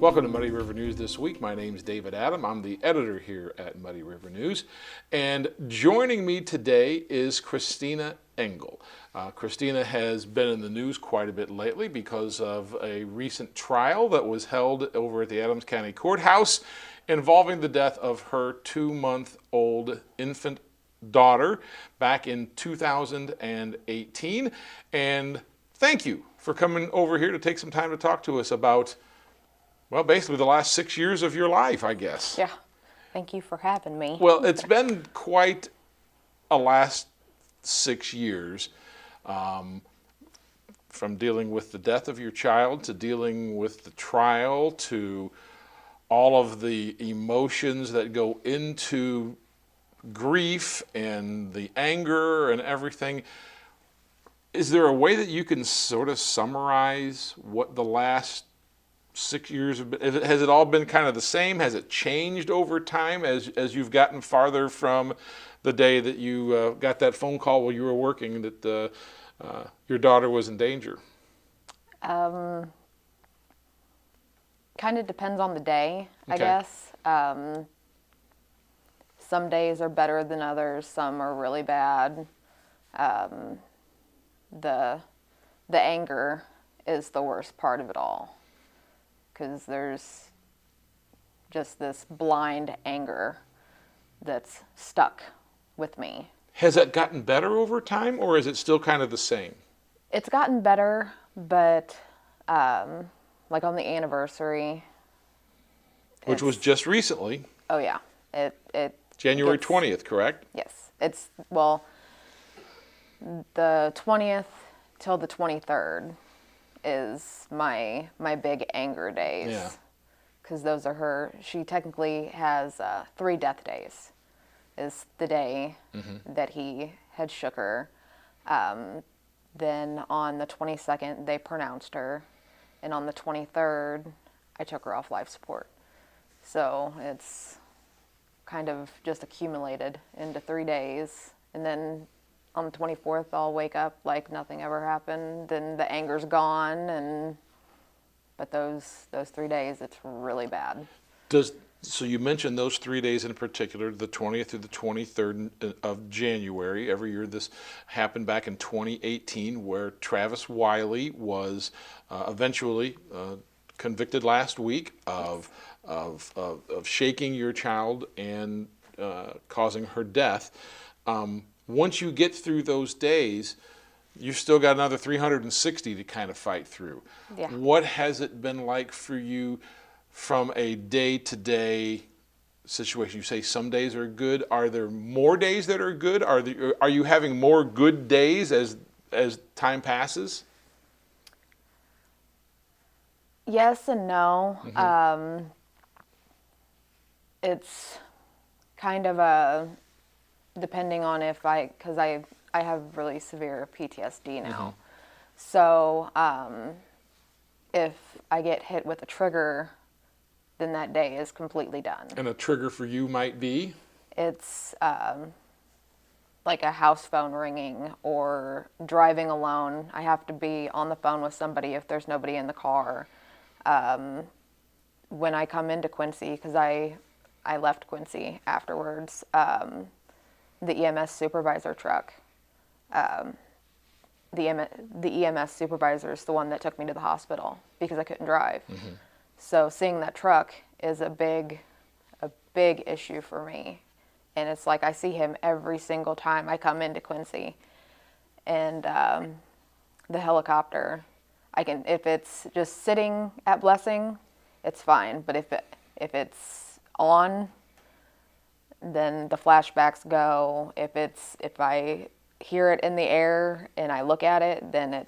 Welcome to Muddy River News this week. My name's David Adam. I'm the editor here at Muddy River News. And joining me today is Christina Engle. Christina has been in the news quite a bit lately because of a recent trial that was held over at the Adams County Courthouse involving the death of her 2-month-old infant daughter back in 2018. And thank you for coming over here to take some time to talk to us about, well, basically the last 6 years of your life, I guess. Yeah. Thank you for having me. Well, it's been quite a last 6 years, from dealing with the death of your child to dealing with the trial to all of the emotions that go into grief and the anger and everything. Is there a way that you can sort of summarize what the last 6 years have been? Has it all been kind of the same? Has it changed over time as you've gotten farther from the day that you got that phone call while you were working that your daughter was in danger? Kind of depends on the day, I Okay. guess. Some days are better than others. Some are really bad. The anger is the worst part of it all, because there's just this blind anger that's stuck with me. Has it gotten better over time, or is it still kind of the same? It's gotten better, but like on the anniversary, Which was just recently, oh yeah, it January gets- 20th, correct? Yes, it's, well, the 20th till the 23rd is my big anger days. Yeah. Because those are her, she technically has 3 death days, is the day that he had shook her. Then on the 22nd, they pronounced her. And on the 23rd, I took her off life support. So it's kind of just accumulated into 3 days. And then on the 24th, I'll wake up like nothing ever happened. Then the anger's gone, but those 3 days, it's really bad. So you mentioned those 3 days in particular, the 20th through the 23rd of January. Every year this happened back in 2018, where Travis Wiley was eventually convicted last week of shaking your child and causing her death. Once you get through those days, you've still got another 360 to kind of fight through. Yeah. What has it been like for you from a day-to-day situation? You say some days are good. Are there more days that are good? Are you having more good days as time passes? Yes and no. It's kind of depending on because I have really severe PTSD now. So if I get hit with a trigger, then that day is completely done. And a trigger for you might be? It's like a house phone ringing or driving alone. I have to be on the phone with somebody if there's nobody in the car. When I come into Quincy, because I left Quincy afterwards, the EMS supervisor truck, the EMS supervisor is the one that took me to the hospital because I couldn't drive. So seeing that truck is a big issue for me. And it's like I see him every single time I come into Quincy. And the helicopter, if it's just sitting at Blessing, it's fine. But if it's on, then the flashbacks go. If I hear it in the air and I look at it, then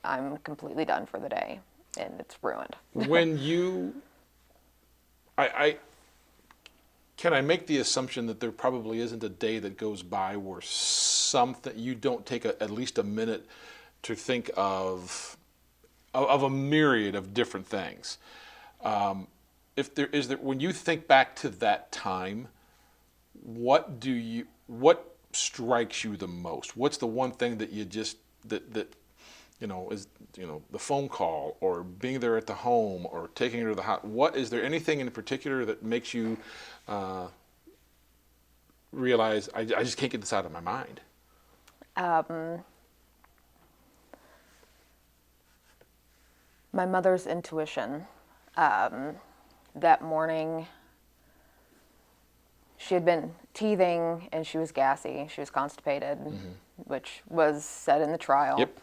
I'm completely done for the day, and it's ruined. When can I make the assumption that there probably isn't a day that goes by where something you don't take at least a minute to think of a myriad of different things? When you think back to that time, what strikes you the most? What's the one thing that you just that is the phone call or being there at the home or taking her to the house? What is there anything in particular that makes you realize I just can't get this out of my mind? My mother's intuition. That morning, she had been teething and she was gassy. She was constipated, which was said in the trial. Yep.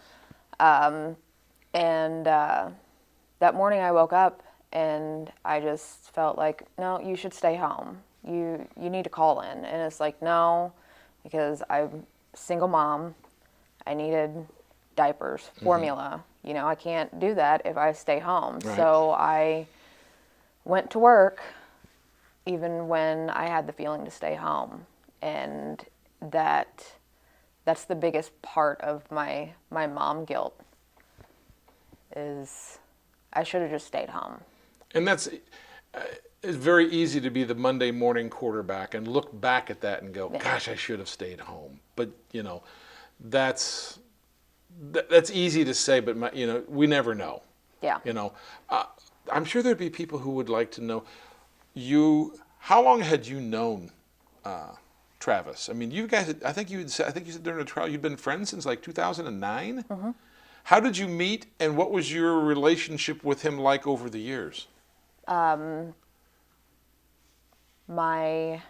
And that morning I woke up and I just felt like, no, you should stay home. You need to call in. And it's like, no, because I'm a single mom. I needed diapers, formula. I can't do that if I stay home. Right. So I went to work even when I had the feeling to stay home. And that's the biggest part of my mom guilt is I should have just stayed home. And it's very easy to be the Monday morning quarterback and look back at that and go, gosh, I should have stayed home. But, that's easy to say, but, we never know. Yeah. I'm sure there'd be people who would like to know, how long had you known Travis? I mean, you guys, I think you said during the trial you'd been friends since like 2009? Mm-hmm. How did you meet, and what was your relationship with him like over the years? My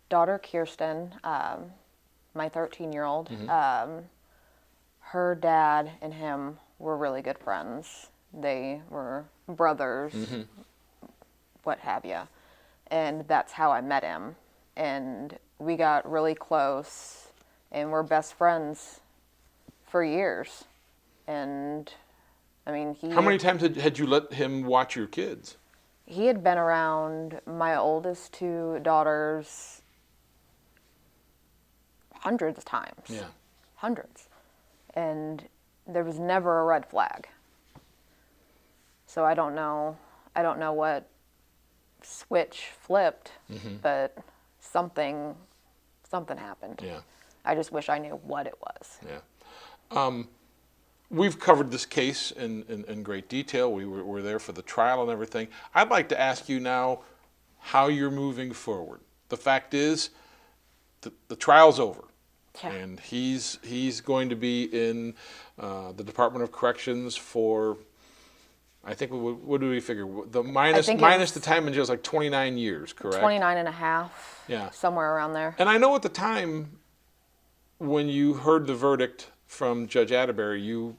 daughter Kirsten, my 13-year-old, her dad and him were really good friends. They were brothers, what have you. And that's how I met him. And we got really close, and we're best friends for years. And, I mean, How many times had you let him watch your kids? He had been around my oldest two daughters hundreds of times. Yeah. Hundreds. And there was never a red flag. So I don't know what switch flipped, but something happened. Yeah. I just wish I knew what it was. Yeah. We've covered this case in great detail. We were there for the trial and everything. I'd like to ask you now how you're moving forward. The fact is, the trial's over. Yeah. And he's going to be in the Department of Corrections for, I think, what do we figure? Minus the time in jail is like 29 years, correct? 29 and a half. Yeah. Somewhere around there. And I know at the time when you heard the verdict from Judge Atterbury, you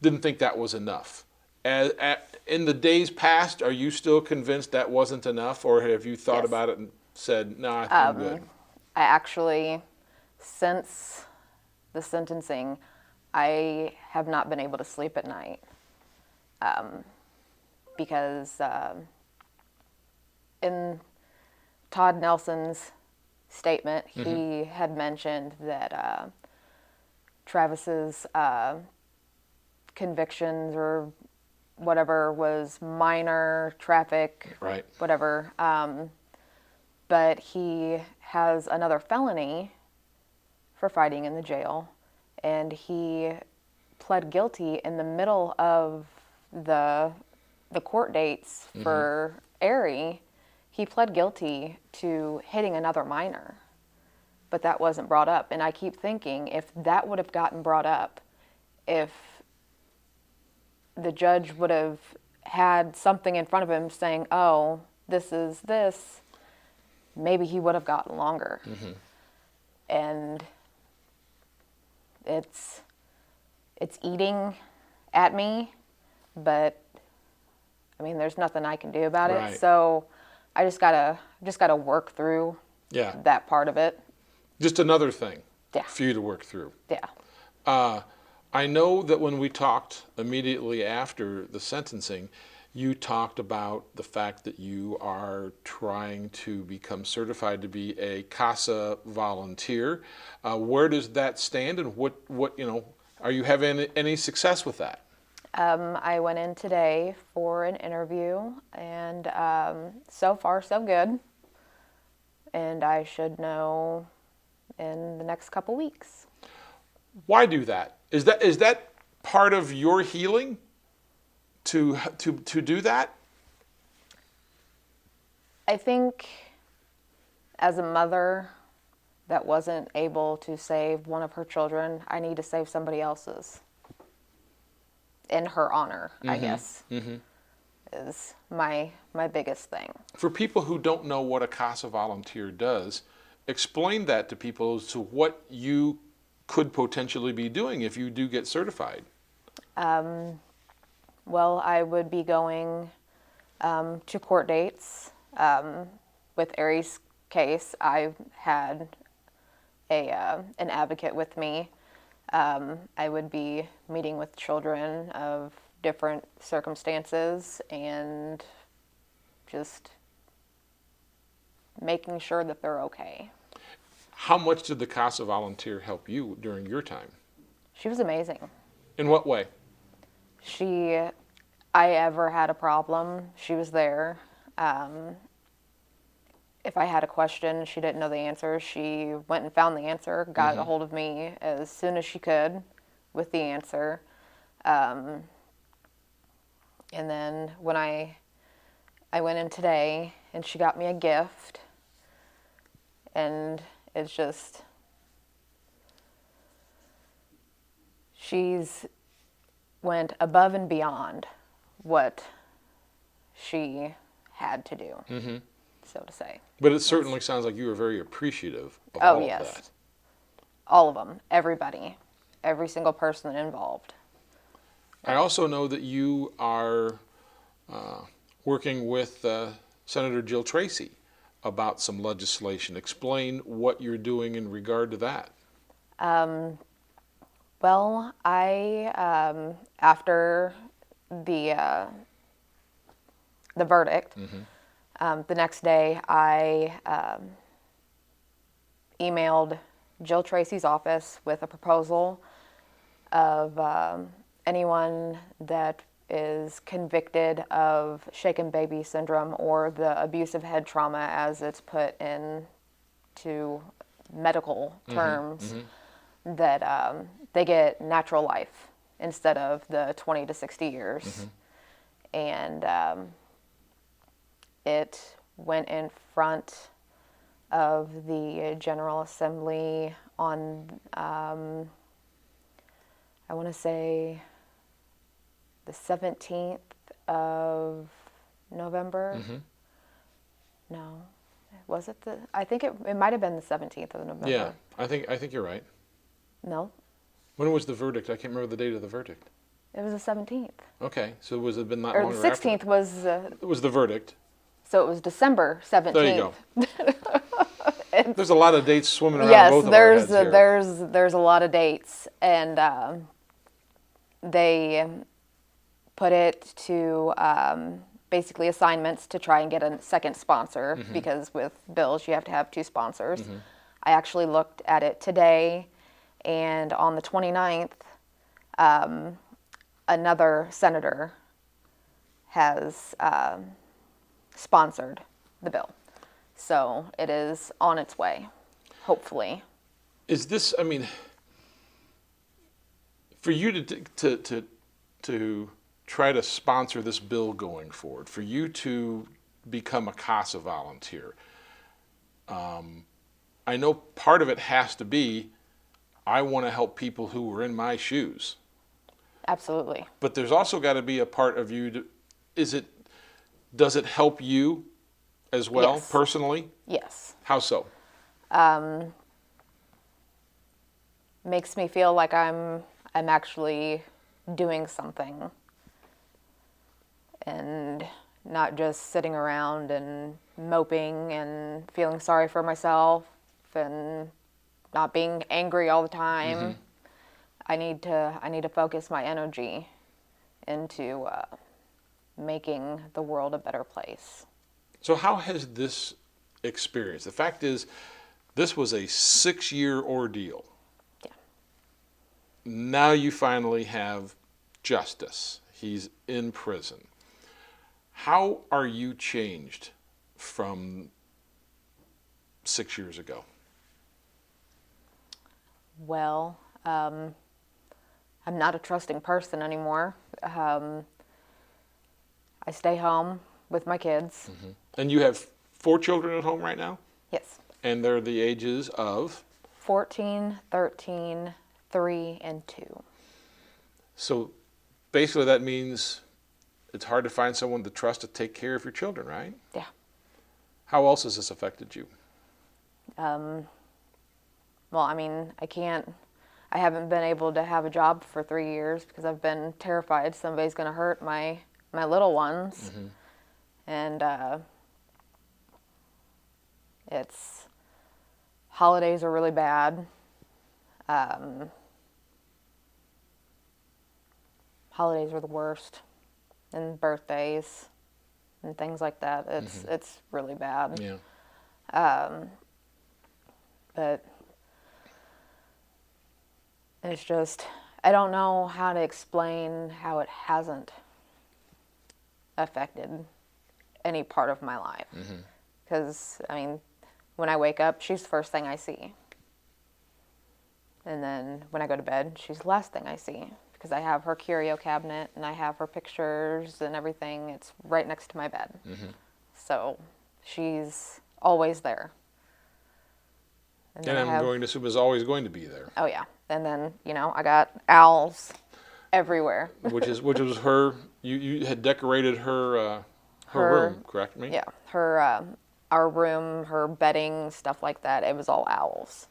didn't think that was enough. In the days past, are you still convinced that wasn't enough, or have you thought about it and said, no, I'm good? I actually, since the sentencing, I have not been able to sleep at night because in Todd Nelson's statement, he had mentioned that Travis's convictions or whatever was minor traffic, right, whatever. But he has another felony for fighting in the jail, and he pled guilty in the middle of the court dates for Erie. He pled guilty to hitting another minor, but that wasn't brought up. And I keep thinking, if that would have gotten brought up, if the judge would have had something in front of him saying, oh, this is this, maybe he would have gotten longer. And it's eating at me, but I mean, there's nothing I can do about it. So I just gotta work through that part of it. Just another thing for you to work through. Yeah. I know that when we talked immediately after the sentencing, you talked about the fact that you are trying to become certified to be a CASA volunteer. Where does that stand, and what are you having any success with that? I went in today for an interview, and so far so good. And I should know in the next couple weeks. Why do that? Is that part of your healing to do that? I think as a mother that wasn't able to save one of her children, I need to save somebody else's. In her honor, I guess, is my biggest thing. For people who don't know what a CASA volunteer does, explain that to people as to what you could potentially be doing if you do get certified. Well, I would be going to court dates. With Aries' case, I had an advocate with me. I would be meeting with children of different circumstances and just making sure that they're okay. How much did the CASA volunteer help you during your time? She was amazing. In what way? I ever had a problem, she was there. If I had a question, she didn't know the answer, she went and found the answer, got a hold of me as soon as she could with the answer. And then when I went in today and she got me a gift, and it's just, she's went above and beyond what she had to do, so to say. But it certainly sounds like you were very appreciative of Oh, all yes. of that. All of them, everybody, every single person involved. I also know that you are working with Senator Jill Tracy about some legislation. Explain what you're doing in regard to that. Well, I, after the verdict, the next day I emailed Jill Tracy's office with a proposal of anyone that is convicted of shaken baby syndrome or the abusive head trauma as it's put into medical terms, that they get natural life instead of the 20 to 60 years. And it went in front of the General Assembly on, I want to say, the 17th of November. No, was it the? I think it might have been the 17th of November. Yeah, I think you're right. No, When was the verdict? I can't remember the date of the verdict. it was the 17th. Okay, so was it been not Or longer the after? 16th was. It was the verdict. So it was December 17th. There you go. There's a lot of dates swimming around Yes, both of our heads here. there's a lot of dates, and they put it to basically assignments to try and get a second sponsor, because with bills you have to have two sponsors. I actually looked at it today, and on the 29th, another senator has sponsored the bill. So it is on its way, hopefully. Is this? I mean, for you to try to sponsor this bill going forward, for you to become a CASA volunteer, I know part of it has to be, I want to help people who were in my shoes. Absolutely. But there's also got to be a part of you. Does it help you as well, Yes. personally? Yes. How so? Makes me feel like I'm actually doing something, and not just sitting around and moping and feeling sorry for myself and not being angry all the time. I need to focus my energy into making the world a better place. So how has this experience? The fact is, this was a 6-year ordeal. Yeah. Now you finally have justice. He's in prison. How are you changed from 6 years ago? Well, I'm not a trusting person anymore. I stay home with my kids. And you have 4 children at home right now? Yes. And they're the ages of? 14, 13, 3, and 2. So basically that means it's hard to find someone to trust to take care of your children, right? Yeah. How else has this affected you? Well, I mean, I haven't been able to have a job for 3 years because I've been terrified somebody's going to hurt my little ones. And holidays are really bad. Holidays are the worst, and birthdays and things like that. It's really bad. Yeah. But it's just, I don't know how to explain how it hasn't affected any part of my life. Because, I mean, when I wake up, she's the first thing I see. And then when I go to bed, she's the last thing I see. Because I have her curio cabinet and I have her pictures and everything. It's right next to my bed. So she's always there. And I'm going to assume is always going to be there. Oh yeah. And then, I got owls everywhere. which was her, you had decorated her room, correct me? Yeah. Our room, her bedding, stuff like that, it was all owls.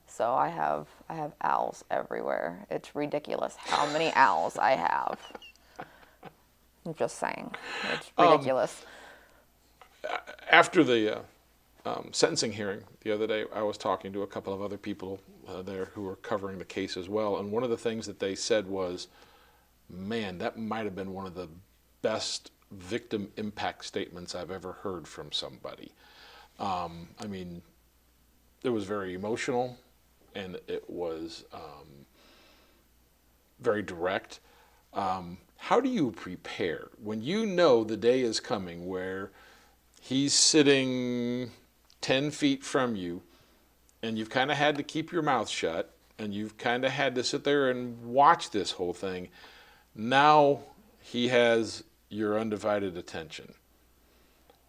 So I have owls everywhere. It's ridiculous how many owls I have. I'm just saying. It's ridiculous. After the sentencing hearing the other day, I was talking to a couple of other people there who were covering the case as well, and one of the things that they said was, man, that might have been one of the best victim impact statements I've ever heard from somebody. I mean, it was very emotional, and it was very direct. How do you prepare when you know the day is coming where he's sitting 10 feet from you and you've kind of had to keep your mouth shut and you've kind of had to sit there and watch this whole thing? Now he has your undivided attention.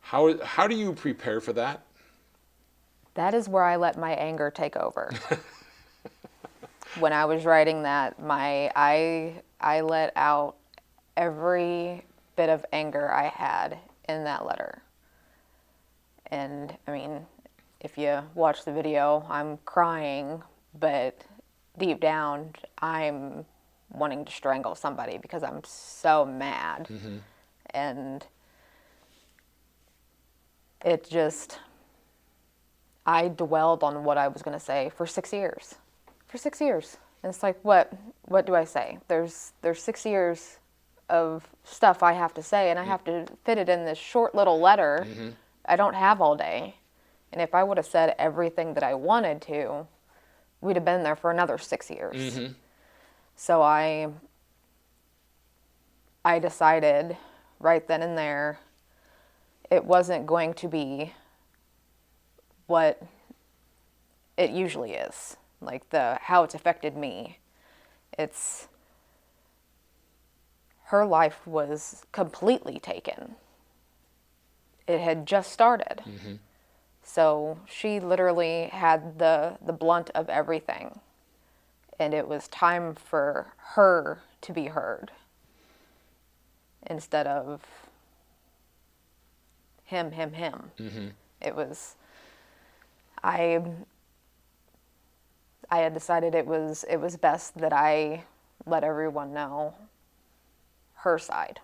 How do you prepare for that? That is where I let my anger take over. When I was writing that, I let out every bit of anger I had in that letter. And I mean, if you watch the video, I'm crying, but deep down, I'm wanting to strangle somebody because I'm so mad. And it just, I dwelled on what I was going to say for 6 years. For 6 years. And it's like, what do I say? There's 6 years of stuff I have to say, and I have to fit it in this short little letter. I don't have all day. And if I would have said everything that I wanted to, we'd have been there for another 6 years. So I decided right then and there it wasn't going to be what it usually is, like how it's affected me. It's her life was completely taken. It had just started. So she literally had the blunt of everything. And it was time for her to be heard instead of him. It was, I had decided it was best that I let everyone know her side,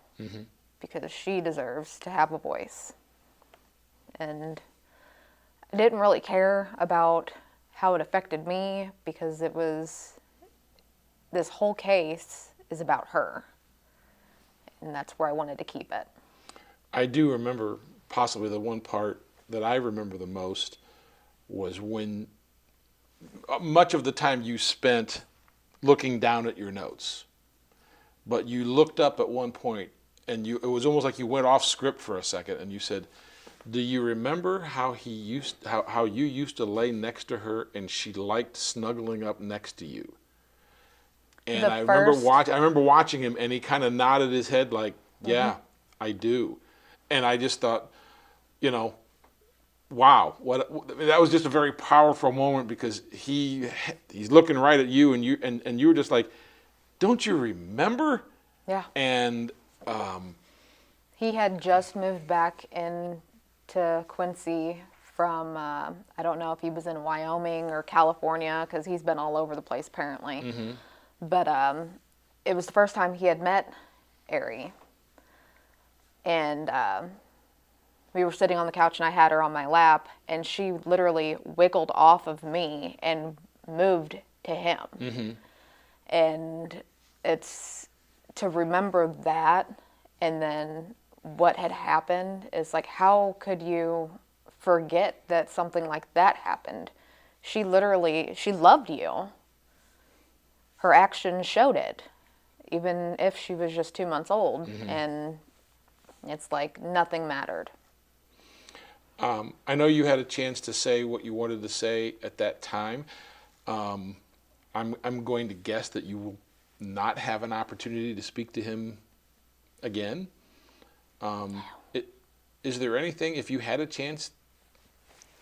because she deserves to have a voice. And I didn't really care about how it affected me because this whole case is about her. And that's where I wanted to keep it. I do remember possibly the one part that I remember the most was when much of the time you spent looking down at your notes. But you looked up at one point and it was almost like you went off script for a second and you said, do you remember how you used to lay next to her and she liked snuggling up next to you? And The I first, remember watching him, and he kind of nodded his head like, "Yeah, I do." And I just thought, you know, wow, that was just a very powerful moment, because he's looking right at you, and you were just like, "Don't you remember?" yeah. And He had just moved back into Quincy from, I don't know if he was in Wyoming or California, because he's been all over the place apparently. But it was the first time he had met Ari. And we were sitting on the couch, and I had her on my lap, and she literally wiggled off of me and moved to him. And it's to remember that, and then what had happened is like, how could you forget that something like that happened? She loved you. Her actions showed it, even if she was just 2 months old. And it's like nothing mattered. I know you had a chance to say what you wanted to say at that time. I'm going to guess that you will not have an opportunity to speak to him again. Is there anything, if you had a chance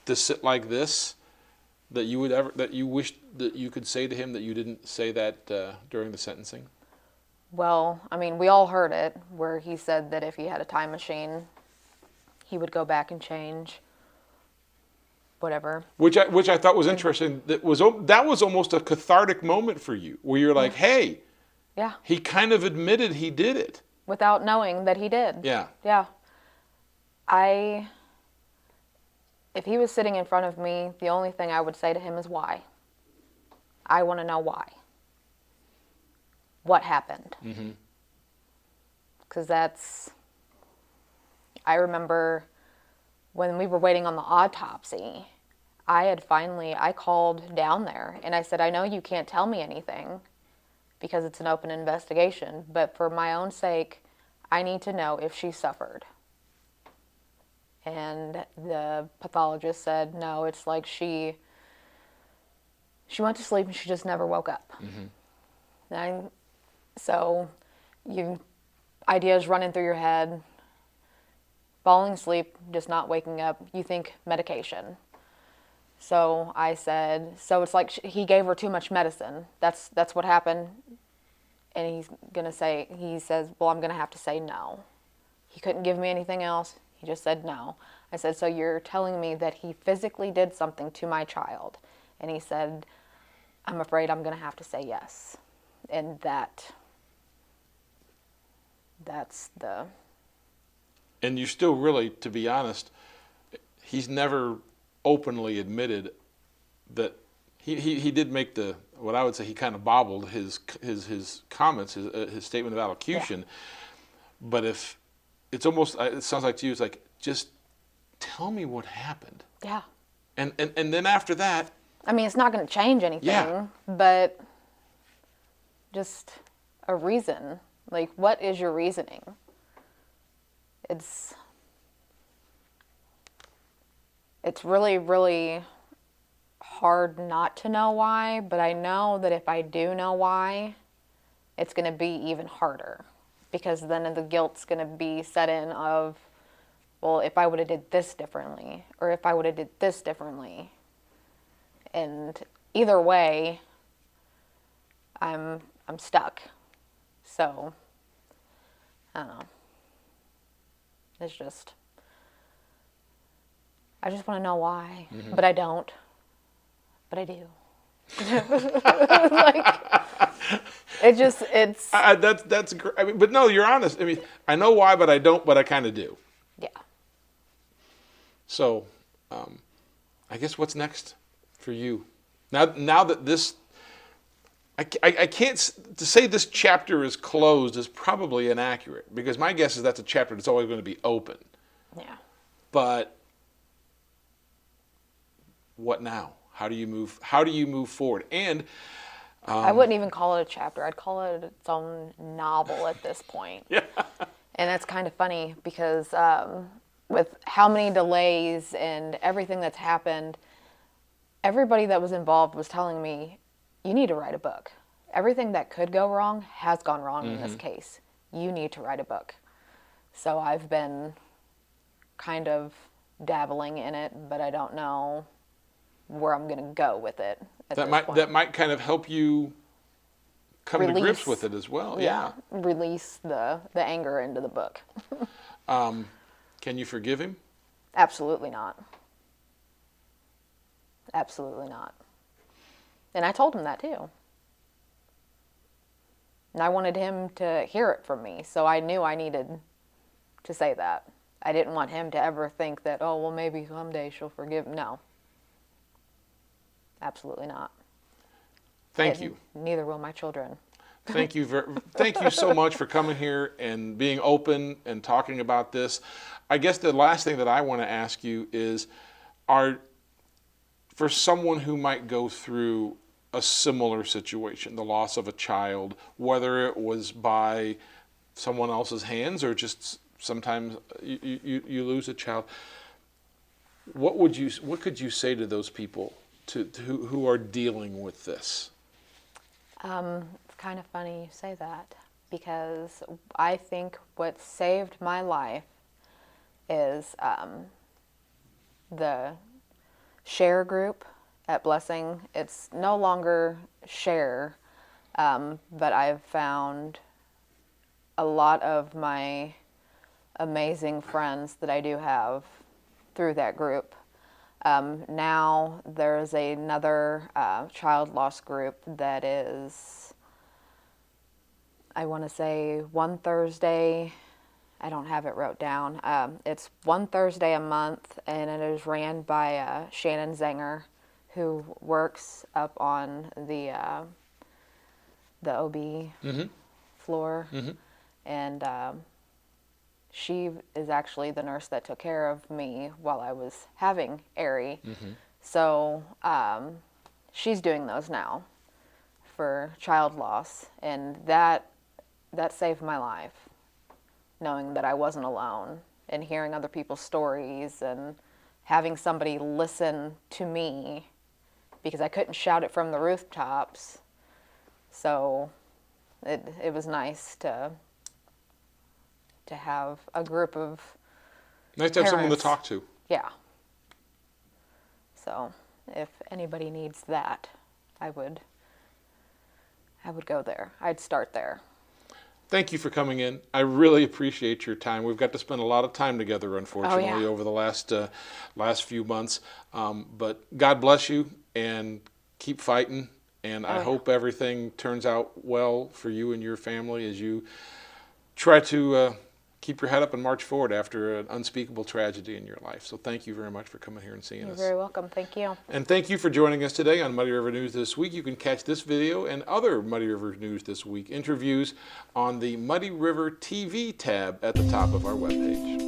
to sit like this, that you wish that you could say to him that you didn't say that during the sentencing? Well, I mean, we all heard it, where he said that if he had a time machine, he would go back and change whatever. Which I thought was interesting. That was almost a cathartic moment for you, where you're like, "Hey, Yeah. he kind of admitted he did it." Without knowing that he did. Yeah. Yeah. If he was sitting in front of me, the only thing I would say to him is why. I want to know why. What happened? Because I remember when we were waiting on the autopsy, I called down there and I said, I know you can't tell me anything because it's an open investigation, but for my own sake, I need to know if she suffered. And the pathologist said, no, it's like she went to sleep and she just never woke up. So ideas running through your head, falling asleep, just not waking up, you think medication. So I said, so it's like he gave her too much medicine. That's what happened. And he says, well, I'm going to have to say no. He couldn't give me anything else. He just said no. I said, so you're telling me that he physically did something to my child? And he said, I'm afraid I'm going to have to say yes. And that's the... And you still really, to be honest, he's never openly admitted that he did make what I would say, he kind of bobbled his comments, his statement of allocution. Yeah. But if it's almost, it sounds like to you, it's like, just tell me what happened. Yeah. And then after that, I mean, it's not going to change anything, but just a reason. Like, what is your reasoning? It's really, really hard not to know why, but I know that if I do know why, it's going to be even harder, because then the guilt's going to be set in of, well, if I would have did this differently, or if I would have did this differently. And either way, I'm stuck. So, I don't know. It's just, I just want to know why, but I don't. But I do. that's great. I mean, but no, you're honest. I mean, I know why, but I don't. But I kind of do. Yeah. So, I guess what's next for you? Now that this, I can't to say this chapter is closed is probably inaccurate, because my guess is that's a chapter that's always going to be open. Yeah. But what now? How do you move forward? And I wouldn't even call it a chapter. I'd call it its own novel at this point. Yeah. And that's kind of funny because with how many delays and everything that's happened, everybody that was involved was telling me, you need to write a book. everything that could go wrong has gone wrong in this case. You need to write a book. So I've been kind of dabbling in it, but I don't know where I'm going to go with it at this point. That might kind of help you come to grips with it as well. Yeah. Release the anger into the book. Can you forgive him? Absolutely not. Absolutely not. And I told him that too. And I wanted him to hear it from me, so I knew I needed to say that. I didn't want him to ever think that, oh, well, maybe someday she'll forgive. No. Absolutely not. Thank you. Neither will my children. Thank you so much for coming here and being open and talking about this. I guess the last thing that I want to ask you is, for someone who might go through a similar situation, the loss of a child, whether it was by someone else's hands or just sometimes you lose a child, what could you say to those people who are dealing with this? It's kind of funny you say that, because I think what saved my life is the share group at Blessing. It's no longer share, but I've found a lot of my amazing friends that I do have through that group. Now there's another child loss group that is, I want to say, one Thursday. I don't have it wrote down. It's one Thursday a month, and it is ran by Shannon Zenger, who works up on the OB floor. And she is actually the nurse that took care of me while I was having Ari. So she's doing those now for child loss, and that saved my life, knowing that I wasn't alone and hearing other people's stories and having somebody listen to me, because I couldn't shout it from the rooftops. So it was nice to have a group of Nice to have someone to parents. talk to. Yeah. So if anybody needs that, I would go there. I'd start there. Thank you for coming in. I really appreciate your time. We've got to spend a lot of time together, unfortunately, over the last few months. But God bless you, and keep fighting. And I hope everything turns out well for you and your family as you try to keep your head up and march forward after an unspeakable tragedy in your life. So thank you very much for coming here and seeing us. You're very welcome. Thank you. And thank you for joining us today on Muddy River News This Week. You can catch this video and other Muddy River News This Week interviews on the Muddy River TV tab at the top of our webpage.